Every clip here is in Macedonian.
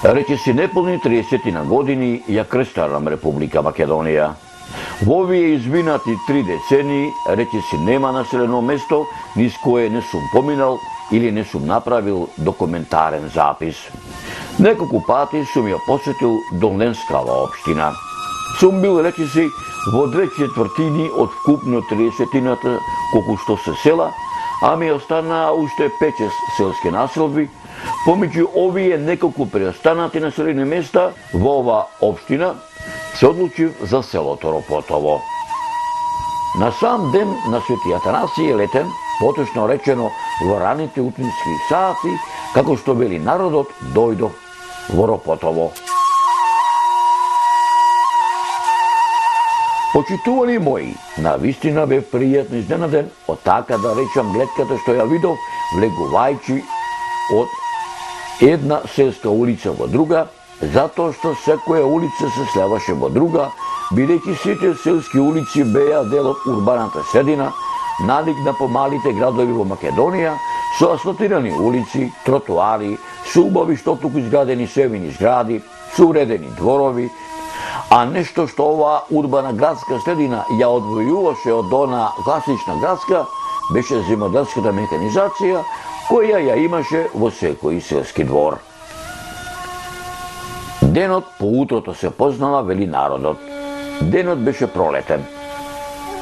Речиси неполни 30 години ја крстарам Република Македонија. Во овие изминати 3 децении речиси нема населено место низ кое не сум поминал или не сум направил документарен запис. Неколку пати сум ја посетил Долненскава општина. Сум бил речиси во 2/4 од вкупно 30-тината колку што се села, а ми останаа уште 5-6 селски населби. Помеѓу овие неколку преостанати населени места во ова општина се одлучив за селото Ропотово. На сам ден на Свети Атанасиј летен, поточно речено во раните утрински сати, како што вели народот, дојдов во Ропотово. Почитувани мои, навистина бе пријатно изненаден од така да речам гледката што ја видов влегувајќи од една селска улица во друга, затоа што секоја улица се слеваше во друга, бидејќи сите селски улици беа дел од урбаната средина, налик на помалите градови во Македонија, со асфалтирани улици, тротоари, со убави штотуку изградени севини згради, со уредени дворови, а нешто што оваа урбана градска средина ја одвојуваше од она класична градска, беше земјоделската механизација, која ја имаше во секој селски двор. Денот по утрото се познава, вели народот. Денот беше пролетен.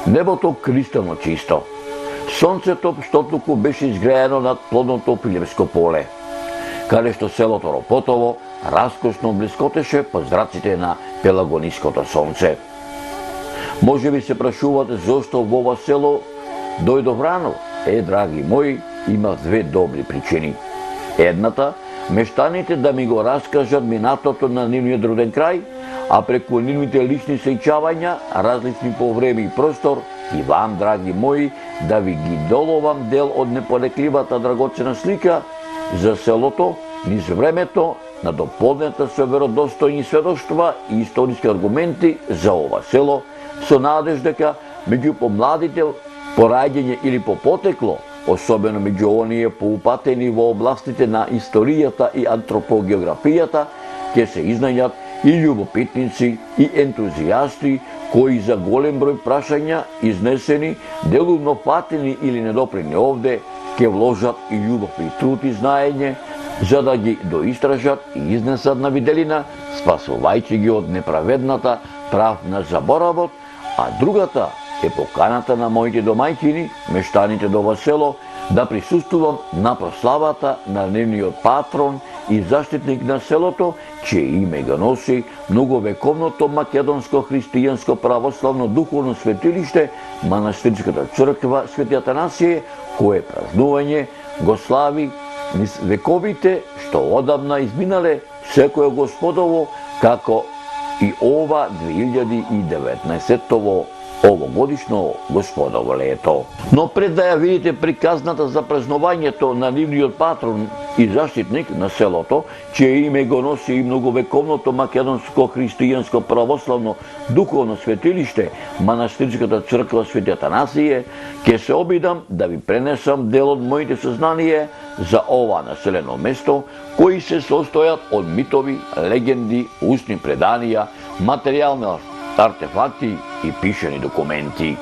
Небото кристално чисто. Сонцето штотуку беше изгреено над плодното Пилевско поле, каде што селото Ропотово раскошно блискотеше под зраците на пелагониското сонце. Може би се прашувате зошто во ова село дојдов рано? Драги мои, има две добри причини. Едната, мештаните да ми го раскажат минатото на нивниот роден крај, а преку нивните лични сеќавања, различни по време и простор, и вам, драги мои, да ви ги доловам дел од непорекливата драгоцена слика за селото, низ времето, на дополнета со веродостојни сведоштва и историски аргументи за ова село, со надеж дека меѓу помладите по раѓање или по потекло, особено меѓу оние поупатени во областите на историјата и антропогеографијата, ќе се изнајдат и љубопитници и ентузијасти кои за голем број прашања изнесени, делумно фатени или недопрени овде, ќе вложат и љубов и труд и знаење, за да ги доистражат и изнесат на виделина, спасувајќи ги од неправедната прав на заборавот, а другата е поканата на моите домајќини, мештаните до ова село, да присуствувам на прославата на нивниот патрон и заштитник на селото, чие име го носи многовековното македонско христијанско православно духовно светилиште, манастирската црква Свети Атанасиј, кое празнување го слави низ вековите што одамна изминале секој Господово, како и ова 2019-тово овогодишно Господово лето. Но пред да ја видите приказната за празнувањето на нивниот патрон и заштитник на селото, чие име го носи и многовековното македонско христијанско православно духовно светилиште, манастирската црква Свети Атанасиј, ќе се обидам да ви пренесам дел од моите сознание за ова населено место, кои се состојат од митови, легенди, устни преданија, материјални артефакти и пишани документи.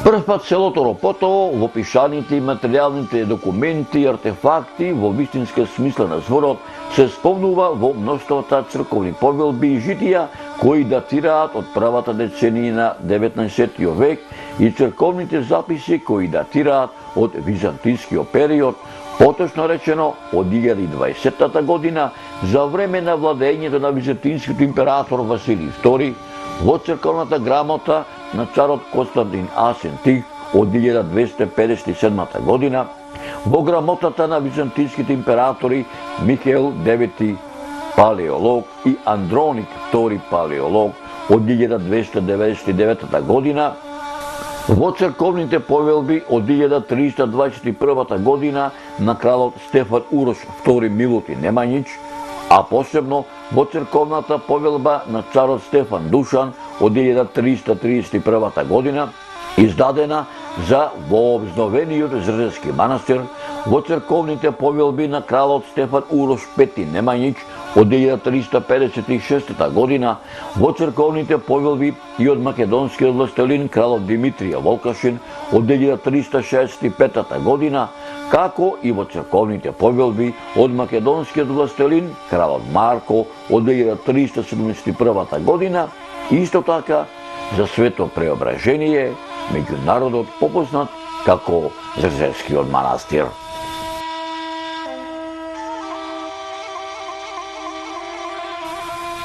Првпат селото Ропотово во пишаните и материјалните документи и артефакти во вистинска смисла на зборот се спомнува во мноштвата црковни повелби и житија кои датираат од првата деценија на 19 век и црковните записи кои датираат од византискиот период, поточно речено од 1020 година, за време на владењето на византискиот император Василий II, во црковната грамота на царот Константин Асен Тих од 1257 година, во грамотата на византиските императори Михаил IX Палеолог и Андроник II Палеолог од 1299 година, во црковните повелби од 1321 година на кралот Стефан Урош II Милутин Немањич, а посебно во црковната повелба на царот Стефан Душан од 1331 година, издадена за вообновениот Зрзевски манастир во црковните повелби на кралот Стефан Урош Пети Немањич од 1356 година, во црковните повелби и од македонскиот властелин кралот Димитрија Волкашин од 1365 година, како и во црковните повелби од македонскиот властелин кралот Марко од 1371 година, исто така за свето преображение меѓу народот попознат како Зрзерскиот манастир.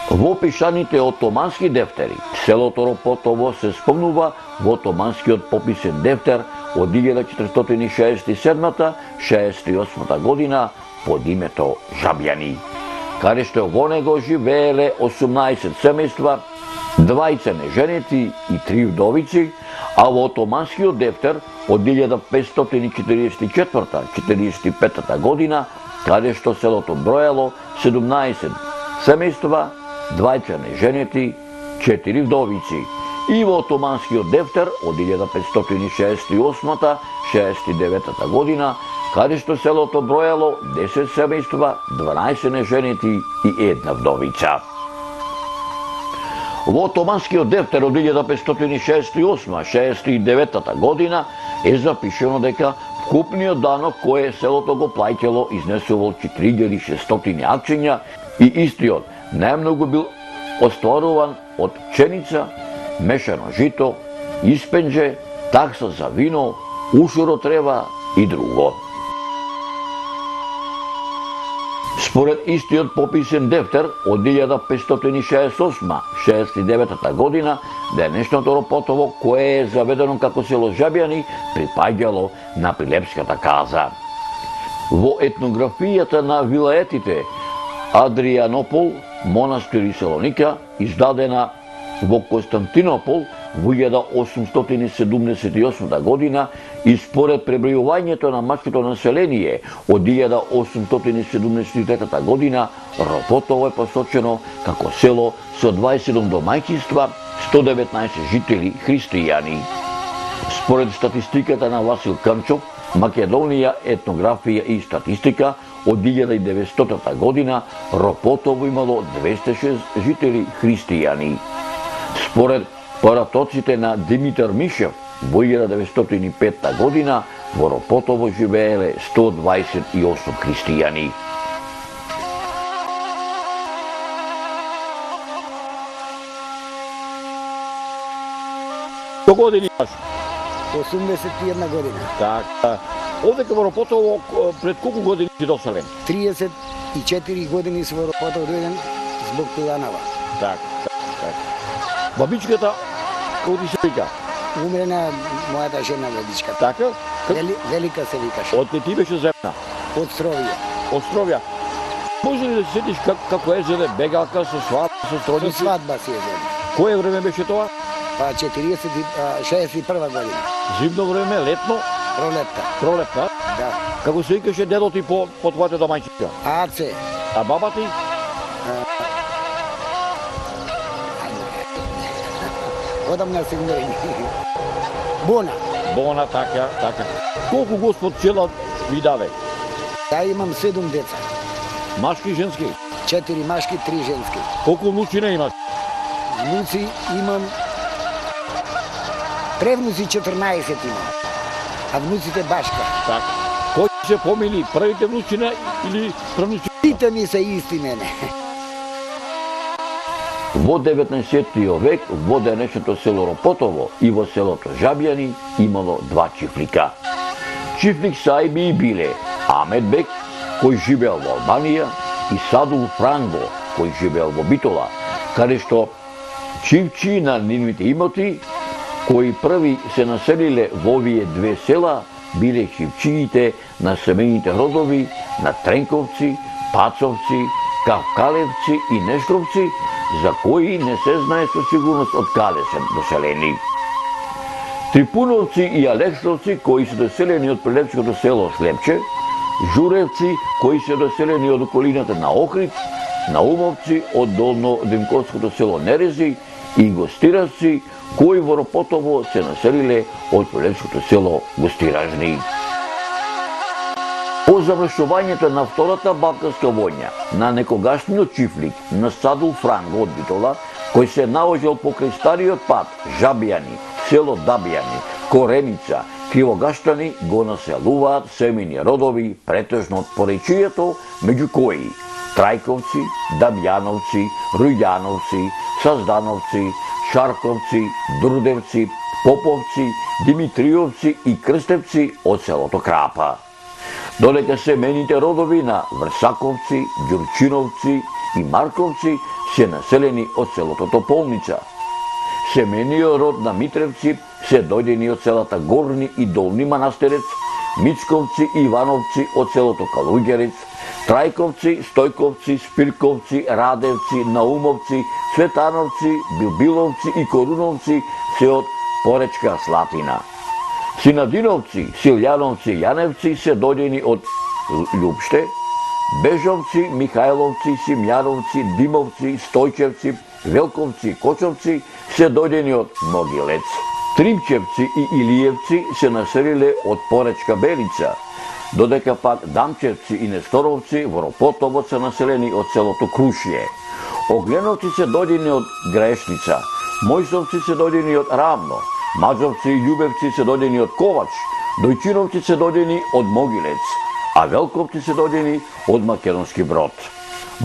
Во пишаните отомански дефтери, селото Ропотово се спомнува во отоманскиот пописен дефтер од 1467-68 година под името Жабјани, каде што во него живееле 18 семејства, 20 неженети и 3 вдовици, а во отоманскиот дефтер од 1544-45 година, каде што селото броело 17 семејства, 20 неженети, 4 вдовици, и во отоманскиот дефтер од 1568-69 година, каде што селото броело 10 семејства, 12 неженети и 1 вдовица. Во отоманскиот дефтер од 1568-69 година е запишено дека вкупниот данок кој селото го плаќало изнесувал 4600 акчиња и истиот најмногу бил остваруван од пченица, мешано жито, испенџе, такса за вино, ушуро трева и друго. Според истиот пописен дефтер од 1568-69 година, денешното Ропотово, кое е заведено како село Жабјани, припаѓало на Прилепската каза. Во етнографијата на вилаетите Адријанопол, монастир и Салоника, издадена во Константинопол во 1878 година и според пребројувањето на мачкото население од 1873 година, Ропотово е посочено како село со 27 домаќинства, 119 жители христијани. Според статистиката на Васил Камчов, Македонија, етнографија и статистика, од 1900 година Ропотово имало 206 жители христијани. Според поратоците на Димитар Мишев, во 1905 година во Ропотово живееле 128 христијани. Што години имаш? 81 година. Така. Овдека во Ропотово пред колку години си доселен? 34 години со Ропотово дојден због Тујанова. Так. Бабичката, како ти се вика? Умрена мојата жена бабичката. Така? Велика се викаше. Од ти беше земна? Од Стровија. Од Стровја. Може ли да се сетиш како езеде бегалка со свадба, со строници? Со свадба си езеде. Кое време беше тоа? Па 61 година. Зимно време, летно? Пролетта. Пролетта? Да. Како се викаше дедо ти по твојата домаќинка? Аце. А баба ти? Одамна се умрени. Бона. Бона, така. Колку Господ чела ви даде? Да, имам 7 деца. Машки и женски? 4 машки, 3 женски. Колку внуцина имаш? Внуци имам... Превнуци 14 имам. А внуците башка. Така. Кој се помили? Првите внуцина или првнуцина? Сите ми се исти мене. Во 19. век во денешното село Ропотово и во селото Жабјани имало 2 чифлика. Чифлик сајби и биле Амет Бек, кој живеел во Албанија, и Садул Франго, кој живеел во Битола, каде што чифчи на нивните имоти, кои први се населиле во овие 2 села, биле чифчиите на семејните родови на Тренковци, Пацовци, Кавкалевци и Нешкровци, за кои не се знае со сигурност од каде се доселени. Трипуновци и Алексовци, кои се доселени од прилепското село Слепче, Журевци, кои се доселени од околината на Охрид, Наумовци од долно Димковското село Нерези и Гостиравци, кои во Ропотово се населиле од прилепското село Гостиражни. По завршувањето на Втората Балканска војна на некогашниот чифлик на Садул Франго од Битола, кој се наоѓал покрај стариот пат Жабјани, село Дабјани, Кореница, Кривогаштани го населуваат семени родови, претежно од поречието, меѓу кои Трајковци, Дамјановци, Рујановци, Саздановци, Шарковци, Друдевци, Поповци, Димитриовци и Крстевци од селото Крапа. Додека семените родови на Врсаковци, Ѓурчиновци и Марковци се населени од селото Тополница. Семениот род на Митревци се дојдени од селата Горни и Долни Манастирец, Мицковци и Ивановци од селото Калуѓерец, Трајковци, Стојковци, Спирковци, Радевци, Наумовци, Светановци, Билбиловци и Коруновци се од Поречка Слатина. Синадиновци, Силјановци и Јаневци се дојдени од Љупште, Бежовци, Михајловци, Симјановци, Димовци, Стојчевци, Велковци и Кочовци се дојдени од Могилец. Тримчевци и Илиевци се населиле од Поречка Белица, додека пак Дамчевци и Несторовци во Ропотово се населени од селото Крушје. Огленовци се дојдени од Грешница, Мојсовци се дојдени од Равно, Маđовци и Љубевци се дојдени од Ковач, Дојчиновци се дојдени од Могилец, а Велковци се дојдени од Македонски Брод.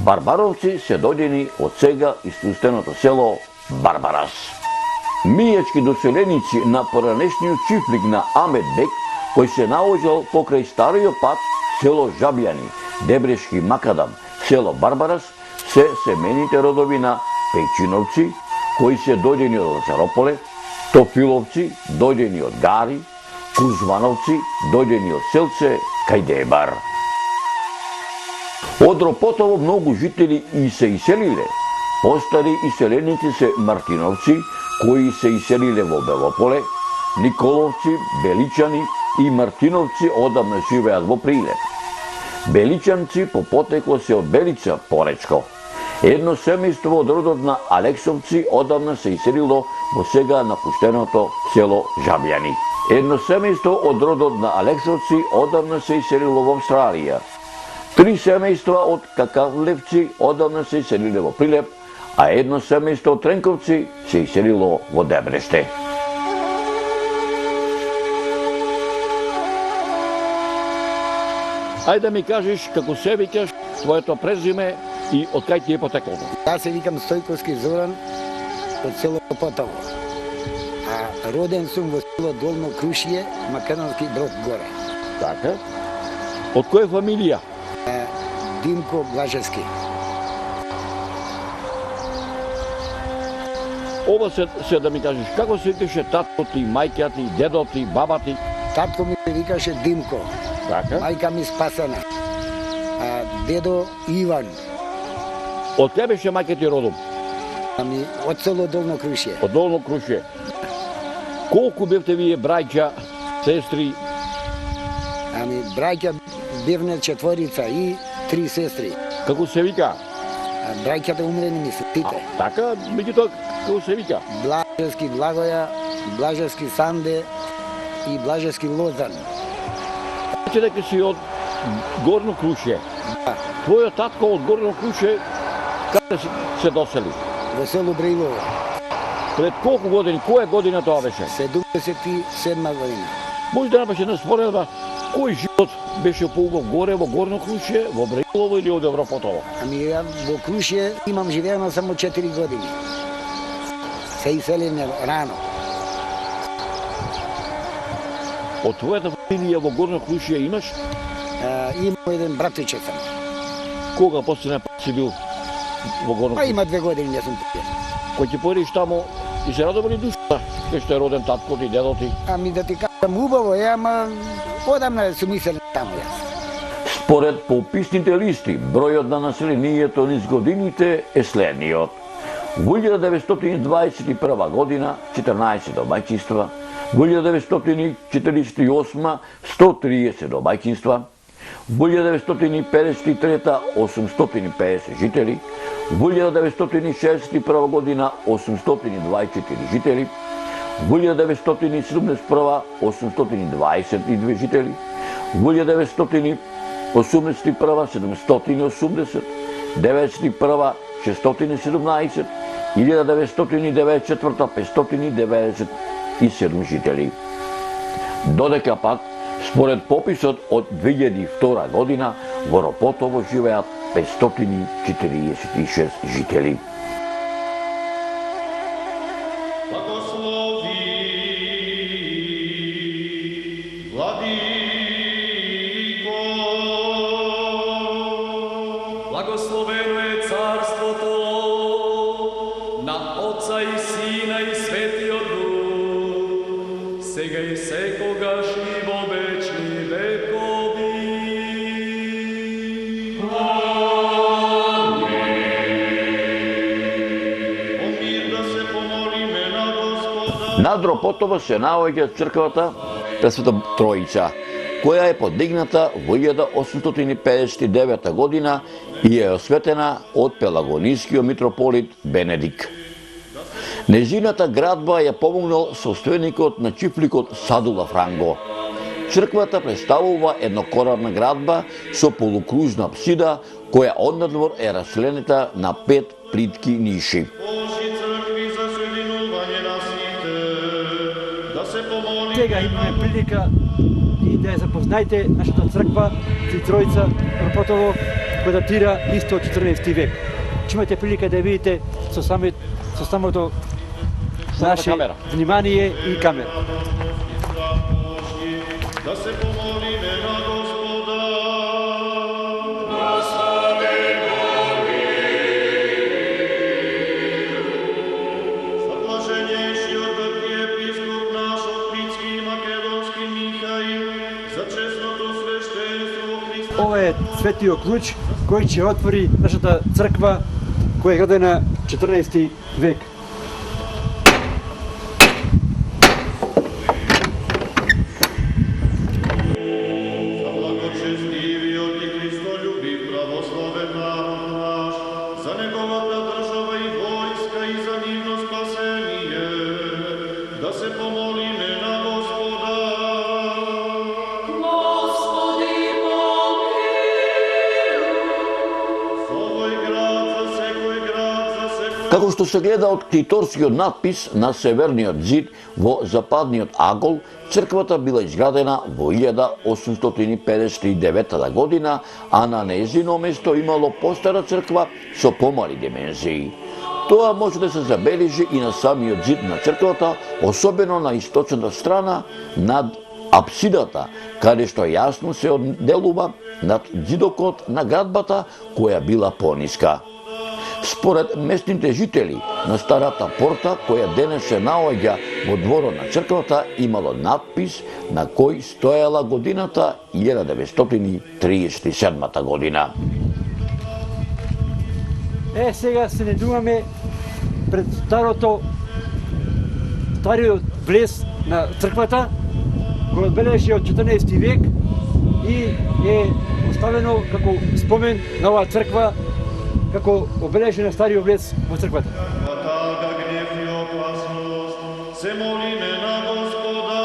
Барбаровци се дојдени од сега испустеното село Барбарас. Мијачки доселеници на поранешниот чифлик на Амет Бек, кој се наоѓал покрај стариот пат село Жабјани, Дебрешки Макадам, село Барбарас, се семените родови на Пејчиновци, кои се дојдени од Лазарополе, Тофиловци, дојдени од Гари, Кузвановци, дојдени од селце Кајдебар. Од Ропотово многу жители и се иселиле. Постари иселеници се Мартиновци, кои се иселиле во Белополе, Николовци, Беличани и Мартиновци одамна живеат во Прилеп. Беличанци по потекло се од Белица, Поречко. Едно семејство од родот на Алексовци одамна се иселило во сега напуштеното село Жабјани. Едно семејство од родот на Алексовци одамна се иселило во Австралија. 3 семејства од Какавлевци одамна се иселиле во Прилеп, а едно семејство од Тренковци се иселило во Дебреште. Ајде да ми кажеш како се викаш, твоето презиме и од кај ти е потекло? Јас се викам Стојковски Зоран од село Потово. А роден сум во село Долно Крушје, Македонски Брод горе. Така. Од која фамилија? Димко Блажевски. Ова се да ми кажеш, како се викаше татко ти, мајка ти, дедо ти, баба ти? Татко ми се викаше Димко. Така. Мајка ми Спасена. А дедо Иван. Од тебе беше мајка ти родом? Ами од село Долно Крушје. Од Долно Крушје. Колку бевте вие браќа, сестри? Ами браќа бевне 4 и 3 сестри. Како се вика? Браќата умрени ми се сите. Така, меѓутоа, како се вика? Блажевски Благоја, Блажевски Санде и Блажевски Лозан. Значи дека си од Горно Крушје. Да. Твојот татко од Горно Крушје каде се досели? Во село Брејлово. Пред колку години, која година тоа беше? 77 година. Може да направиш една споредба, кој живот беше поубав горе во Горно Крушје, во Брејлово или од Европотово? Ами ја во Крушје имам живеено само 4 години. Се иселене рано. Од твојата фамилија во Горно Крушје имаш? Имам еден братиче сам. Кога последен пат си бил во Горно Крушје? Има 2 години не сум пиен. Кој ќе појдеш таму и се радува ли душата, кај што е роден татко ти, дедо ти? Ами да ти кажам убаво е, ама одамна сум иселен таму јас. Според пописните листи, бројот на населението низ годините е следниот. Во 1921 година 14 домаќинства, во 1948 130 домаќинства, во 1953 850 жители, во 1961 година 824 жители, во 1971 822 жители, во 1952 81, 780, 91, 617, 1994, 597 жители. Додека пак, според пописот од 2002 година, во Ропотово живеат 546 жители. Благословено е царството на Отца и Сина и Светиот Дух, сега и секогаш и во вечни векови. Над Ропотово се наоѓа црквата Пресвета Троица, која е подигната во 1859 година и е осветена од пелагонискиот митрополит Бенедик. Незината градба ја помогнал состојникот на чифликот Садула Франго. Црквата представува еднокоравна градба со полукружна апсида, која однадвор е расленета на 5 плитки ниши. Сега имаме прилика и да ја запознаете нашата црква Троица Ропотово, која датира исто од 14 век. Че имате прилика да ја видите со самото наше внимание и камера. Да се помолиме на Господа. Заблаженейшиот архиепископ наш Охридски и Македонски Михаил, за честното свештенство Христа. Ова е светиот клуч кој ќе отвори нашата црква која е градена 14 век. Како што се гледа од клиторскиот надпис на северниот зид во западниот агол, црквата била изградена во 1859 година, а на нејзино место имало постара црква со помали димензии. Тоа може да се забележи и на самиот зид на црквата, особено на источната страна над апсидата, каде што јасно се одделува над зидокот на градбата која била пониска. Според местните жители, на старата порта, која денес се наоѓа во дворот на црквата, имало надпис на кој стоела годината 1937 година. Сега се недуваме пред стариот влез на црквата, кој одбележи од 14 век и е оставено како спомен на оваа црква, како обележен на стариот влез во црквата. Тага гнев и опасност, се молиме на Господа.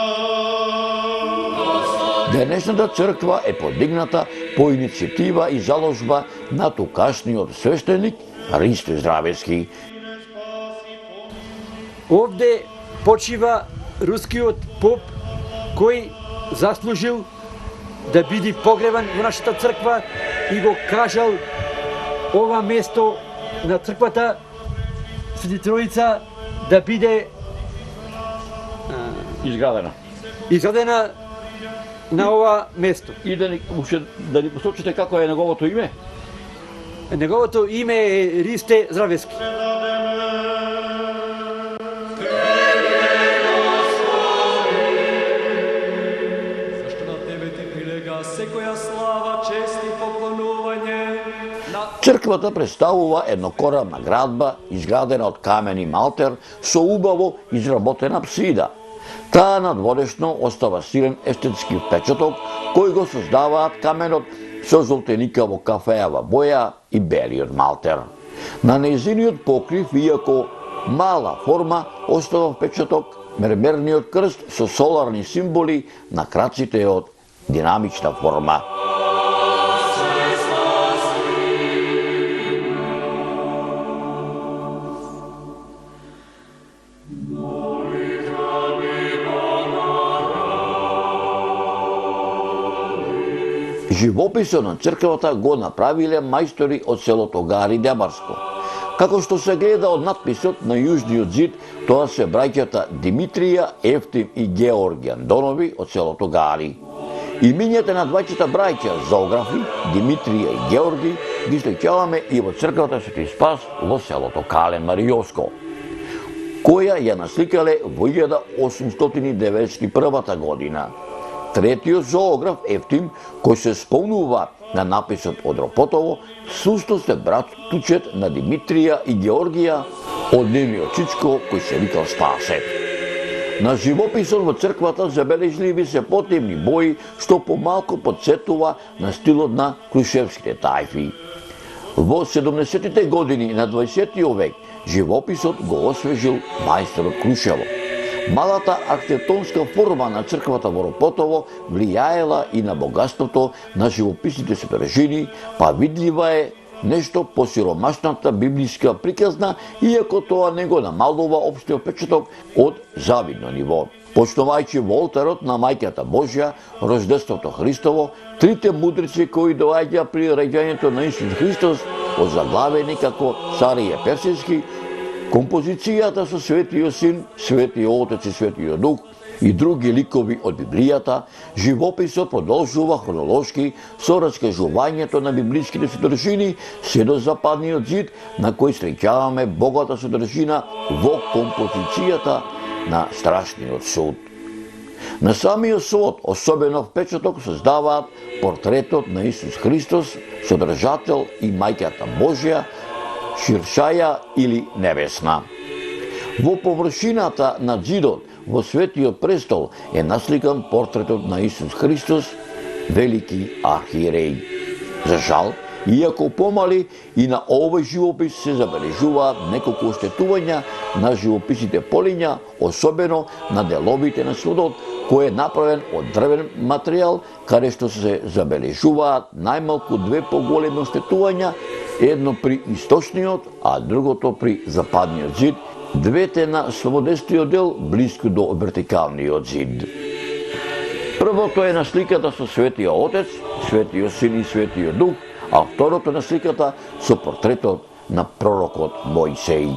Денешната црква е подигната по иницијатива и заложба на тукашниот свештеник Ристо Здравецки. Овде почива рускиот поп кој заслужил да биде погребан во нашата црква и го кажал ова место на црквата Свети Троица да биде изградена на ова место. И да ни посочите како е неговото име? Неговото име е Ристе Здравецки. Зашто на тебе ти прилега секоја слава, чест и поклонување. Црквата представува еднокоравна градба, изградена од камен и малтер, со убаво изработена апсида. Таа надворешно остава силен естетски впечаток, кој го создаваат каменот со золтеникаво кафеава боја и белиот малтер. На нејзиниот покрив, иако мала форма, остава впечаток мермерниот крст со соларни символи на краците од динамична форма. Живописот на црквата го направиле мајстори од селото Гари Дебарско. Како што се гледа од надписот на јужниот зид, тоа се браќата Димитрија, Ефтим и Георги Андонови од селото Гари. Имињата на двајцата браќа зоографи, Димитрија и Георги, ги сличаваме и во црквата Свети Спас во селото Кален Маријоско, која ја насликале во 1891 година. Третиот зоограф Ефтим, кој се спомнува на написот од Ропотово, всушност е братучет на Димитрија и Георгија од нивниот чичко кој се викал Спасе. На живописот во црквата забележливи се потемни бои, што помалку подсетува на стилот на Крушевските тајфи. Во 70-тите години на 20 век живописот го освежил мајсторот Крушево. Малата архитектонска форма на црквата во Ропотово влијаела и на богатството на живописните содржини, па видлива е нешто по сиромашната библиска приказна, иако тоа не го намалува општиот впечаток од завидно ниво. Почнувајќи во олтарот на Мајката Божја, Рождеството Христово, трите мудрици кои доаѓа при раѓањето на Исус Христос, озаглавени како Царие Персиски, композицијата со Светиот Син, Светиот Отец и Светиот Дух и други ликови од Библијата, живописот продолжува хронолошки со раскажувањето на библиските содржини се до западниот зид, на кој среќаваме богата содржина во композицијата на Страшниот суд. На самиот свод особено впечаток создаваат портретот на Исус Христос, содржател и Мајката Божја, Ширшаја или Небесна. Во површината на зидот во Светиот престол е насликан портретот на Исус Христос, велики архиереј. За жал, иако помали, и на овој живопис се забележуваат неколку оштетувања на живописните полиња, особено на деловите на сводот, кој е направен од дрвен материјал, каде што се забележуваат најмалку две поголеми оштетувања, едно при источниот, а другото при западниот зид, двете на слободестиот дел блиску до вертикалниот зид. Првото е на сликата со Светиот Отец, Светиот Син и Светиот Дух, а второто на сликата со портретот на пророкот Мојсеј.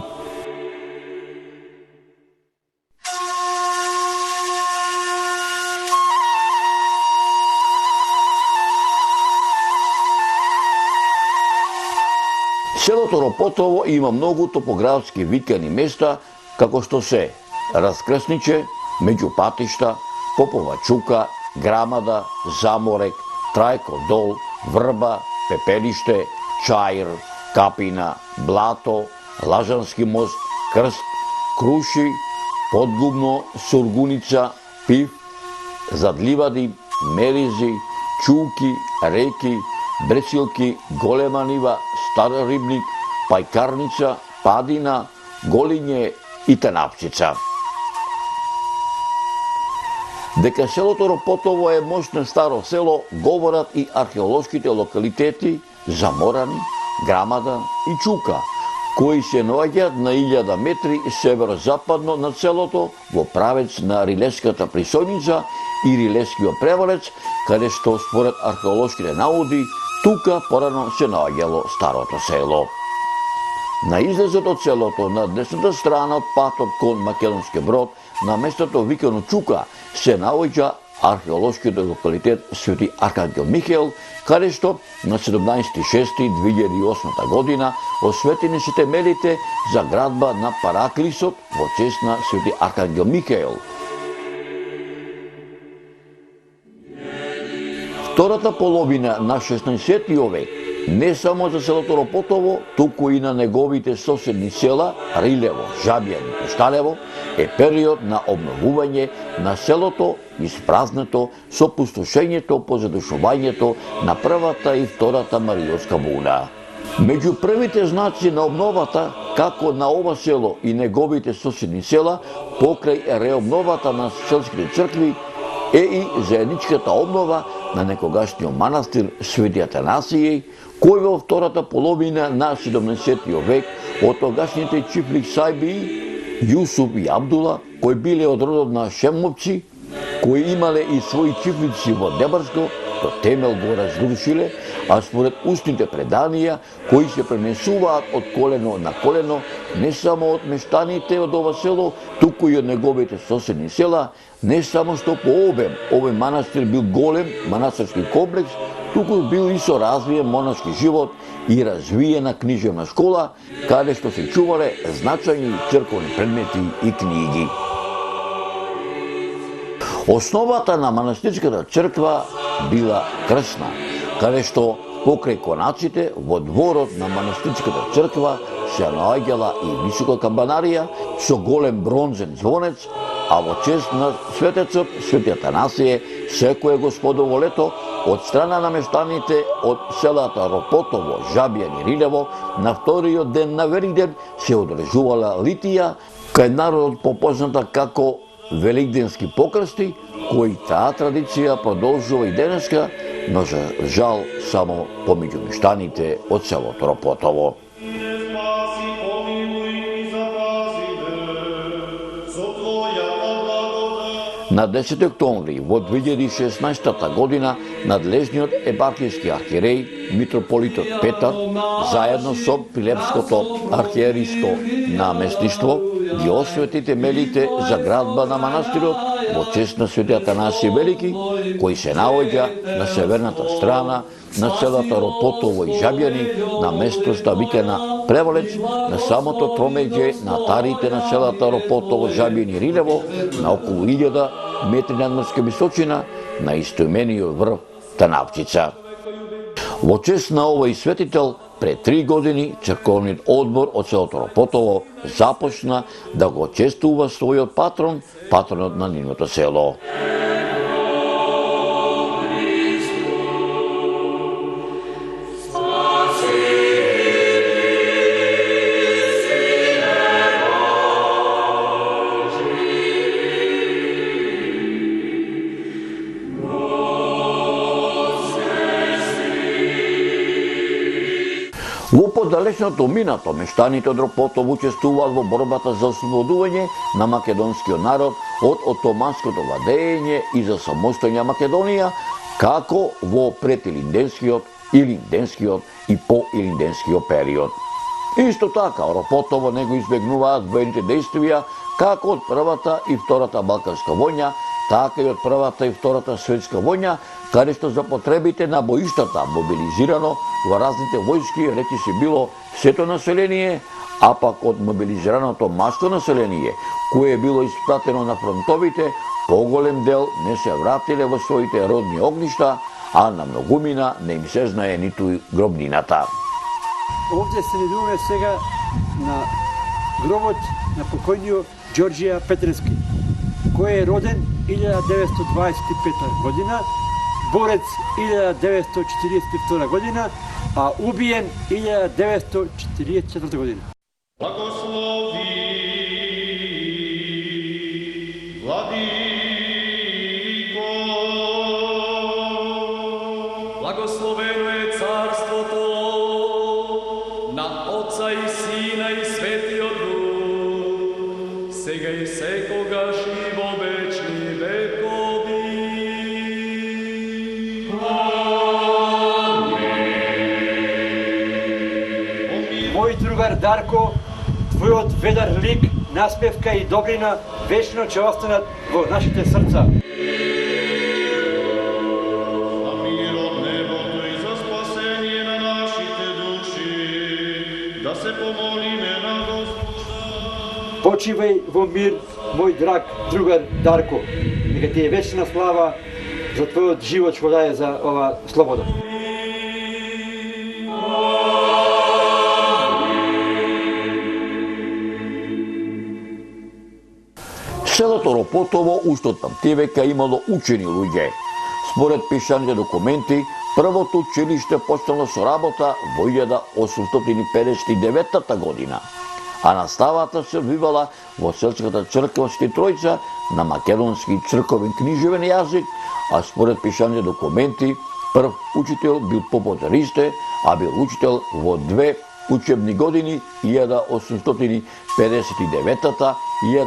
Селото Ропотово има многу топографски викани места, како што се Раскрсниче, Меѓупатишта, Попова чука, Грамада, Заморек, Трајков дол, Врба, Пепелиште, Чаир, Капина, Блато, Лажански мост, Крст, Круши, Подгубно, Сургуница, Пив, Задливади, Меризи, Чулки, Реки, Бресилки, Голема нива, Стар Рибник, Пајкарница, Падина, Голиње и Танапчица. Дека селото Ропотово е мощно старо село, говорат и археолошките локалитети Заморани, Грамада и Чука, кои се наоѓаат на 1000 метри северозападно на селото во правец на Рилеската присојница и Рилескиот превалец, каде што според археолошките наоди тука порано се наоѓало старото село. На излезот од селото, на десната страна од патот кон Македонски Брод, на местото викано Чука, се наоѓа археолошкиот локалитет Свети Архангел Михаел, каде што на 17.6.2008 година осветени се темелите за градба на Параклисот во чест на Свети Архангел Михаел. Втората половина на 16 век не само за селото Ропотово, туку и на неговите соседни села Рилево, Жабјан и Пушталево е период на обновување на селото испразнето со пустошењето по задушувањето на првата и втората Маријовска буна. Меѓу првите знаци на обновата, како на ова село и неговите соседни села, покрај реобновата на селските цркви, е и заедничката обнова на некогашниот манастир Свети Атанасиј, кој во втората половина на 17 век од тогашните чифлик Сајби, Јусуп и Абдула, кои биле од родот на Шемовци, кои имале и своји чифлици во Дебарско, до темел го разрушиле, а според устните преданија, кои се пренесуваат од колено на колено, не само од мештаните од ова село, туку и од неговите соседни села, не само што по обем овој манастир бил голем манастирски комплекс, туку бил и со развиен монашки живот и развиена книжевна школа, каде што се чувале значајни црковни предмети и книги. Основата на манастирската црква била крсна, каде што покрај конаците во дворот на манастирската црква се наоѓала и висока камбанарија со голем бронзен звонец, а во чест на светецот Свети Атанасije секое господово лето од страна на мештаните од селата Ропотово, Жабјан и Рилево на вториот ден на Великден се одржувала литија кај народот попозната како великденски покрсти, кои таа традиција продолжува и денеска, но за жал само помеѓу мештаните од селото Ропотово. На 10 октомври во 2016 година надлежниот епархијски архиереј митрополитот Петар заедно со Прилепското архиерејско наместништво ги освети темелите за градба на манастирот во чест на Свети Атанасije Велики, кој се наоѓа на северната страна на селата Ропотово и Жабјани, на местоста викана Превалец, на самото тромеѓе на тарите на селата Ропотово, Жабјани и Рилево, на околу 1000 метри надморска височина, на истоимениот врв Танавчица. Во чест на овој светител, пред 3 години црковниот одбор од селото Ропотово започна да го честува својот патрон, патронот на нивното село. Во подалечното минато, мештаните од Ропотово учествуваат во борбата за ослободување на македонскиот народ од отоманското владење и за самостојна Македонија, како во предилинденскиот, илинденскиот и поилинденскиот период. Исто така, Ропотово не го избегнуваат воените дејствија како од Првата и Втората Балканска војна, така и од Првата и Втората светска војна, каде што за потребите на боиштата мобилизирано во разните војски речиси било сето население, а пак од мобилизираното маско население, кое било испратено на фронтовите, поголем дел не се вратиле во своите родни огништа, а на многумина не им се знае ниту гробнината. Овде се видуваме сега на гробот на покојниот Ѓорѓија Петрески, кој е роден 1925 година, борец 1942 година, а убиен 1944 година. Благослови, Владико. Благословено е царството на Отца и Сина и Светиот Дух, сега и секогаш и во вечни векови. Мој другар Дарко, твојот ведар лик, наспевка и добрина вечно ќе останат во нашите срца. За мир од небото и за спасение на нашите души, да се помолиме на Господа. Почивај во мир, мој драг другар Дарко. Нека ти е вечна слава за твојот живот што даде за ова слобода. Селото Ропотово уште од памтивека имало учени луѓе. Според пишаните документи, првото училиште почнало со работа во 1859 година, а наставата се одвивала во селската црква Свети Тројца на македонски црковен книжевен јазик, а според пишаните документи, прв учител бил попот Ристе, а бил учител во 2 учебни години 1859 и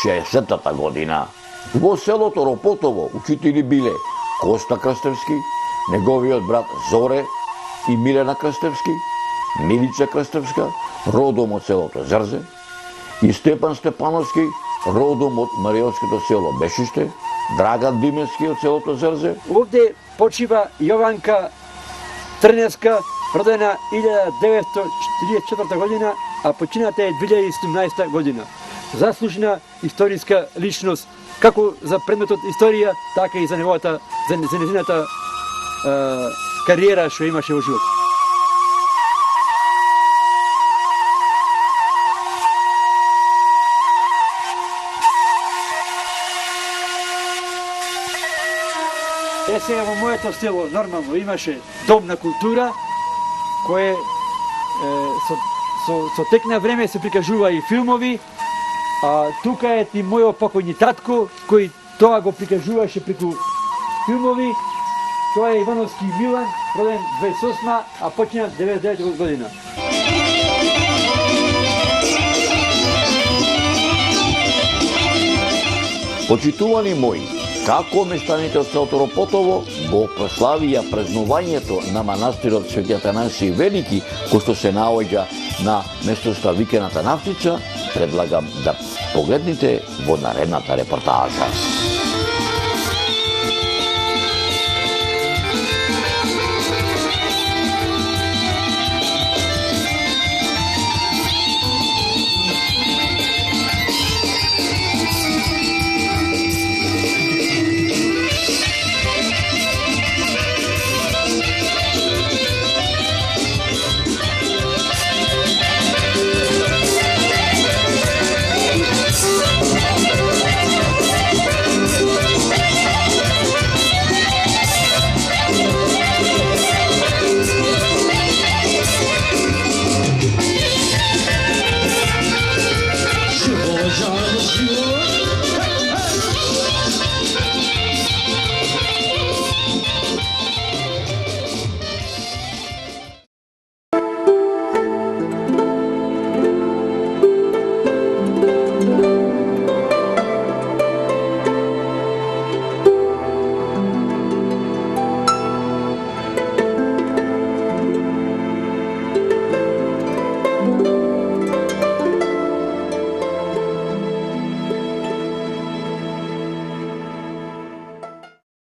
1860 година. Во селото Ропотово учители биле Коста Крстевски, неговиот брат Зоре и Милена Крстевски, Милица Крстевска, родом од селото Зрзе, и Степан Степановски, родом од Мариотското село Бешиште, Драган Димевски од селото Зрзе. Овде почива Јованка Трневска, родена 1944 година, а почината е 2017 година. Заслужена историска личност, како за предметот историја, така и за неговата, за незината кариера што имаше во живот. Сега во моето село нормално имаше дом на култура, кој со тек на време се прикажува и филмови, а тука е и мојот покојни татко, кој тоа го прикажуваше преку филмови. Тоа е Ивановски Милан, роден 28, а почина 99 година. Почитувани мои, како мештаните од селото Ропотово го прославија празнувањето на манастирот Свети Атанасий Велики, кој што се наоѓа на местоста Викената Навцица, предлагам да погледнете во наредната репортажа.